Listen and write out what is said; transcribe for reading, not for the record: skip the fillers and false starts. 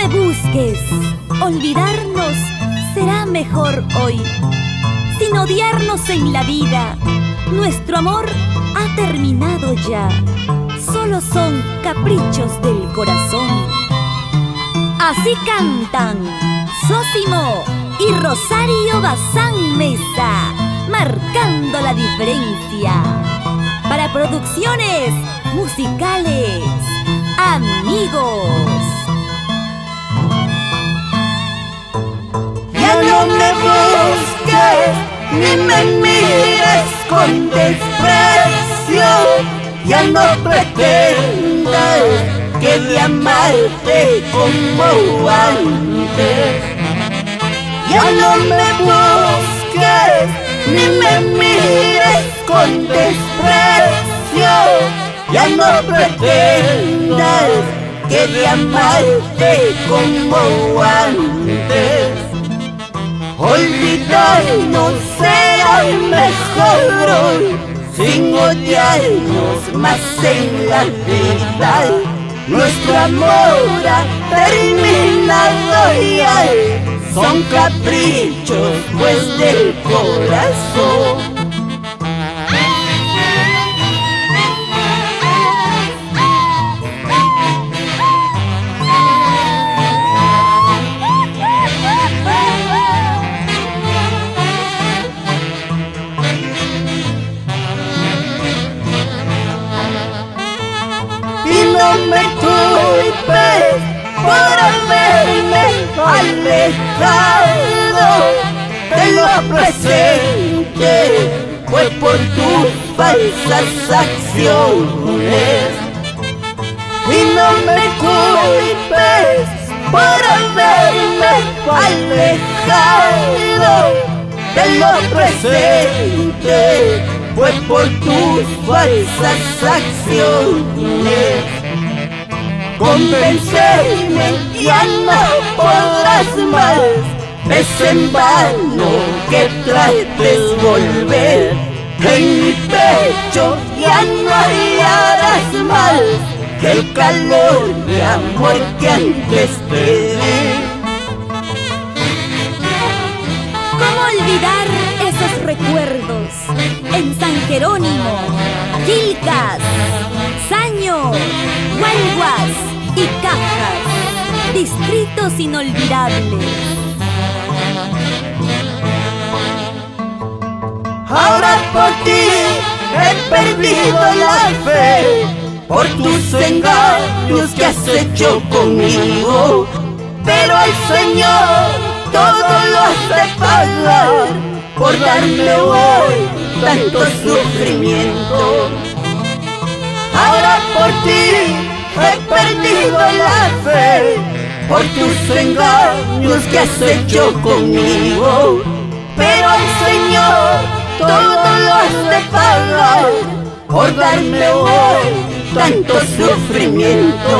me busques, olvidarnos será mejor hoy. Sin odiarnos en la vida, nuestro amor ha terminado ya. Solo son caprichos del corazón. Así cantan Zósimo y Rosario Bazán Mesa, marcando la diferencia. Para producciones musicales, Amigos. Ya no me busques ni me mires con desprecio. Ya no pretendas que de amarte como antes. Ya no me busques ni me mires con desprecio. Ya no pretendas que de amarte como antes. Olvidarnos será mejor hoy, sin odiarnos más en la vida. Nuestro amor ha terminado ya. Son caprichos pues del corazón. Y no me culpes por haberme alejado de lo presente, fue por tus falsas acciones. Y no me culpes por haberme alejado de lo presente, fue por tus falsas acciones. Convencerme ya no podrás más, es en vano que trates volver. En mi pecho ya no hallarás más que el calor de amor que antes te di. ¿Cómo olvidar esos recuerdos en San Jerónimo, Quilcas, Saño, Huelguas y Cajas, distritos inolvidables? Ahora por ti he perdido la fe, por tus engaños que has hecho conmigo. Pero al Señor todo lo has de pagar, por darme hoy tanto sufrimiento. Ahora por ti he perdido la fe, por tus engaños que has hecho conmigo. Pero al Señor todo lo has de pagar, por darme hoy tanto sufrimiento.